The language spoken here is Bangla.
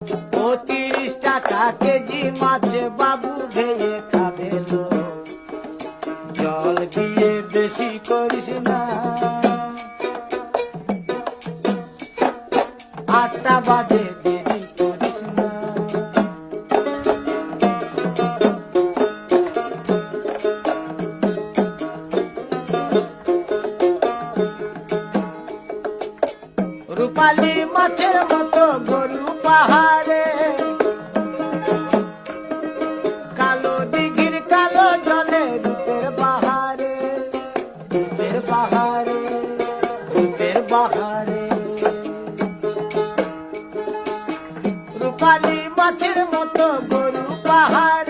30 টাকা কেজি মাছ বাবু ভেয়ে খাবে লো, জল দিয়ে বেশি করিস না। 8টা বাজে দেরি করিস না। রূপালী মাছের মতো গরু পাহাড়ে, কালো দিঘির কালো জলে রূপের বাহারে, রূপের বাহারে, রূপের বাহারে। রূপালী মাছের মতো গরু পাহাড়ে।